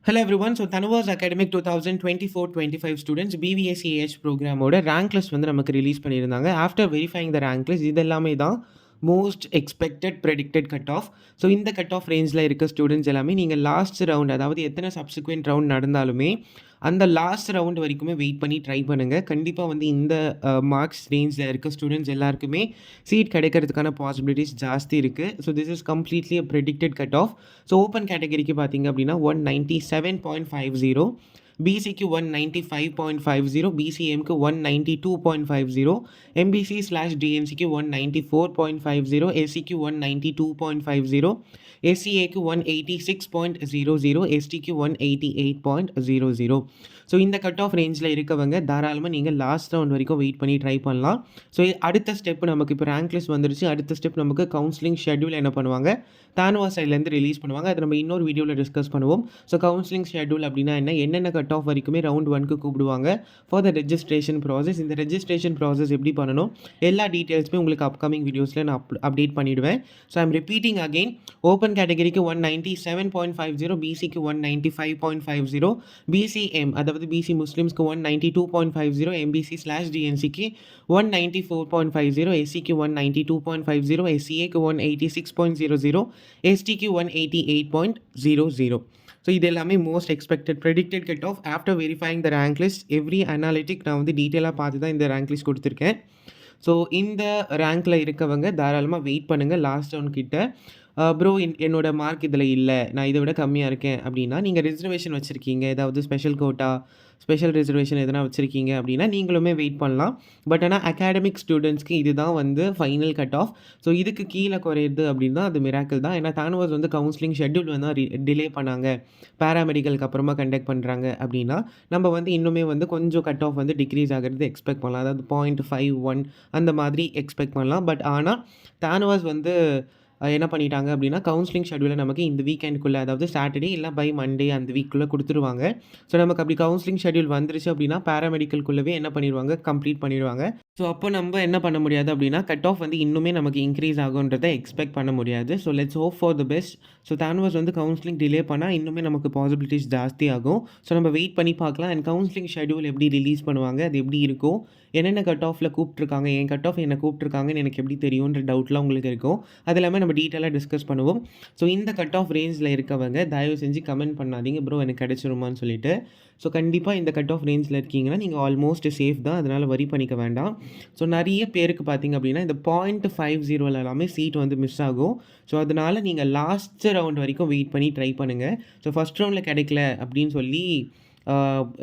Hello everyone. So Thanuva's Academic 2024-25 students BVSCH program ஓட rank list வந்து நமக்கு release பண்ணியிருந்தாங்க. ஆஃப்டர் வெரிஃபைங் த rank list இது எல்லாமே தான் most expected predicted cut off. So இந்த கட் ஆஃப் ரேஞ்சில் இருக்க ஸ்டூடெண்ட்ஸ் எல்லாமே நீங்கள் லாஸ்ட் ரவுண்ட், அதாவது எத்தனை சப்சிக்வெண்ட் ரவுண்ட் நடந்தாலுமே அந்த லாஸ்ட் ரவுண்ட் வரைக்குமே வெயிட் பண்ணி ட்ரை பண்ணுங்கள். கண்டிப்பாக வந்து இந்த மார்க்ஸ் ரேஞ்சில் இருக்க ஸ்டூடெண்ட்ஸ் எல்லாருக்குமே சீட் கிடைக்கிறதுக்கான பாசிபிலிட்டிஸ் ஜாஸ்தி இருக்குது. So this is completely a predicted cut off. So open கேட்டகரிக்கு பார்த்தீங்க அப்படின்னா 197.50, பிசிக்கு 195.50, பிசிஎம்க்கு 192.50, எம்பிசி/டிஎன்சிக்கு 194.50, எஸ்சிக்கு 192.50, எஸ்சிஏக்கு 186.00, எஸ்டிக்கு 188.00. ஸோ இந்த கட் ஆஃப் ரேஞ்சில் இருக்கவங்க தாராளமாக நீங்கள் லாஸ்ட் ரவுண்ட் வரைக்கும் வெயிட் பண்ணி ட்ரை பண்ணலாம். ஸோ அடுத்த ஸ்டெப் நமக்கு இப்போ ரேங்க் லிஸ்ட் வந்துருச்சு. அடுத்த ஸ்டெப் நமக்கு கவுன்சிலிங் ஷெட்யூல் என்ன பண்ணுவாங்க, தானுவா சைட்லேருந்து ரிலீஸ் பண்ணுவாங்க. அதை நம்ம இன்னொரு வீடியோவில் டிஸ்கஸ் பண்ணுவோம். ஸோ கவுன்சிலிங் ஷெட்யூல் அப்படின்னா என்னென்ன கட் ஆஃப் வரைக்குமே ரவுண்ட் 1க்கு கூப்பிடுவாங்க ஃபார் த ரெஜிஸ்ட்ரேஷன் ப்ராசஸ். இந்த ரெஜிஸ்ட்ரேஷன் ப்ராசஸ் எப்படி பண்ணணும், எல்லா டீட்டெயில்ஸுமே உங்களுக்கு அப்கமிங் வீடியோஸில் நான் அப்டேட் பண்ணிவிடுவேன். So I'm repeating again, open கேட்டகரிக்கு 197.50, பிசிக்கு 195.50, பிசிஎம் அதாவது பிசி முஸ்லிம்ஸ்க்கு 192.50, எம்பிசி/டிஎன்சிக்கு 194.50, எஸ்சிக்கு 192.50, எஸ்சிஏக்கு 186.00, எஸ்டிக்கு 188.00. ஸோ இது எல்லாமே most expected predicted cut off after verifying த ரேங்க் லிஸ்ட். எவ்ரி அனாலிட்டிக் நான் வந்து டீட்டெயிலாக பார்த்து தான் இந்த ரேங்க் லிஸ்ட் கொடுத்துருக்கேன். ஸோ இந்த ரேங்க்கில் இருக்கவங்க தாராளமாக வெயிட் பண்ணுங்கள் லாஸ்ட் ரவுண்ட் கிட்ட. ப்ரோ என்னோட மார்க் இதில் இல்லை, நான் இதை விட கம்மியாக இருக்கேன் அப்படின்னா, நீங்கள் ரிசர்வேஷன் வச்சுருக்கீங்க, ஏதாவது ஸ்பெஷல் கோட்டா, ஸ்பெஷல் ரிசர்வேஷன் எதனா வச்சுருக்கீங்க அப்படின்னா நீங்களுமே வெயிட் பண்ணலாம். பட் ஆனால் அகாடமிக் ஸ்டூடெண்ட்ஸ்க்கு இதுதான் வந்து ஃபைனல் கட் ஆஃப். ஸோ இதுக்கு கீழே குறையுது அப்படின்னா அது மிராக்கிள் தான். ஏன்னா தானுவாஸ் வந்து கவுன்சிலிங் ஷெட்யூல் வந்து டிலே பண்ணாங்க, பேராமெடிக்கலுக்கு அப்புறமா கண்டக்ட் பண்ணுறாங்க அப்படின்னா நம்ம வந்து இன்னுமே வந்து கொஞ்சம் கட் ஆஃப் வந்து டிக்ரீஸ் ஆகிறது எக்ஸ்பெக்ட் பண்ணலாம். அதாவது 0.51 அந்த மாதிரி எக்ஸ்பெக்ட் பண்ணலாம். பட் ஆனால் தானுவாஸ் வந்து என்ன பண்ணிட்டாங்க அப்படின்னா, கவுன்சிலிங் ஷெட்யூலை நமக்கு இந்த வீக்கெண்டுக்குள்ளே, அதாவது சாட்டர்டே இல்லை பை மண்டே அந்த வீக்குள்ளே கொடுத்துருவாங்க. ஸோ நமக்கு அப்படி கவுன்சிலிங் ஷெட்யூல் வந்துருச்சு அப்படின்னா பேராமெடிக்கலுக்குள்ளவே என்ன பண்ணிடுவாங்க, கம்ப்ளீட் பண்ணிடுவாங்க. ஸோ அப்போ நம்ம என்ன பண்ண முடியாது அப்படின்னா, கட் ஆஃப் வந்து இன்னுமே நமக்கு இன்க்ரீஸ் ஆகுன்றதை எக்ஸ்பெக்ட் பண்ண முடியாது. So let's hope for the best. So TANUVAS வந்து கவுன்சிலிங் டிலே பண்ணால் இன்னுமே நமக்கு பாசிபிலிட்டிஸ் ஜாஸ்தி ஆகும். ஸோ நம்ம வெயிட் பண்ணி பார்க்கலாம். அண்ட் கவுன்சிலிங் ஷெட்யூல் எப்படி ரிலீஸ் பண்ணுவாங்க, அது எப்படி இருக்கும், என்னென்ன கட் ஆஃபில் கூப்பிட்ருக்காங்க, என் கட் ஆஃப் என்ன கூப்பிட்ருக்காங்கன்னு எனக்கு எப்படி தெரியுன்ற டவுட்லாம் உங்களுக்கு இருக்கும். அது எல்லாமே நம்ம டீட்டெயிலாக டிஸ்கஸ் பண்ணுவோம். ஸோ இந்த கட் ஆஃப் ரேஞ்சில் இருக்கவங்க தயவு செஞ்சு கமெண்ட் பண்ணாதீங்க, ப்ரோ எனக்கு கிடைச்சிருமான்னு சொல்லிட்டு. ஸோ கண்டிப்பாக இந்த கட் ஆஃப் ரேஞ்சில் இருக்கீங்கன்னா நீங்கள் ஆல்மோஸ்ட் சேஃப் தான், அதனால் வரி பண்ணிக்க வேண்டாம். ஸோ நிறைய பேருக்கு பார்த்தீங்க அப்படின்னா இந்த 0.50 எல்லாமே சீட் வந்து மிஸ் ஆகும். ஸோ அதனால் நீங்கள் லாஸ்ட் ரவுண்ட் வரைக்கும் வெயிட் பண்ணி ட்ரை பண்ணுங்கள். ஸோ ஃபஸ்ட் ரவுண்டில் கிடைக்கல அப்படின்னு சொல்லி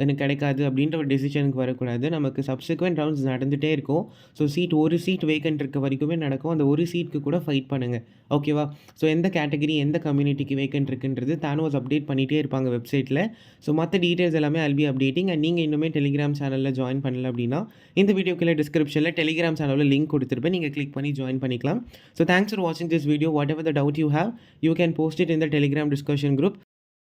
எனக்கு கிடைக்காது அப்படின்ற ஒரு டெசிஷனுக்கு வரக்கூடாது. நமக்கு சப்சிக்வெண்ட் ரவுண்ட்ஸ் நடந்துகிட்டே இருக்கும். ஸோ ஒரு சீட் வேக்கன்ட் இருக்க வரைக்குமே நடக்கும். அந்த ஒரு சீட்டுக்கு கூட ஃபைட் பண்ணுங்கள், ஓகேவா? ஸோ எந்த கேட்டகரி எந்த கம்யூனிட்டிக்கு வேக்கன்ட் இருக்குன்றது தானுவாஸ் அப்டேட் பண்ணிகிட்டே இருப்பாங்க வெப்சைட்டில். ஸோ மற்ற டீட்டெயில்ஸ் எல்லாமே I'll be updating. அண்ட் நீங்கள் இன்னுமே டெலிகிராம் சேனலில் ஜாயின் பண்ணல அப்படின்னா இந்த வீடியோக்குள்ள டிஸ்கிரிப்ஷனில் டெலிகிராம் சேனலில் லிங்க் கொடுத்துருப்பேன், நீங்கள் கிளிக் பண்ணி ஜாயின் பண்ணிக்கலாம். ஸோ தேங்க்ஸ் ஃபார் வாட்சிங் this video. What ever the doubt you have, you can post it in the Telegram discussion group.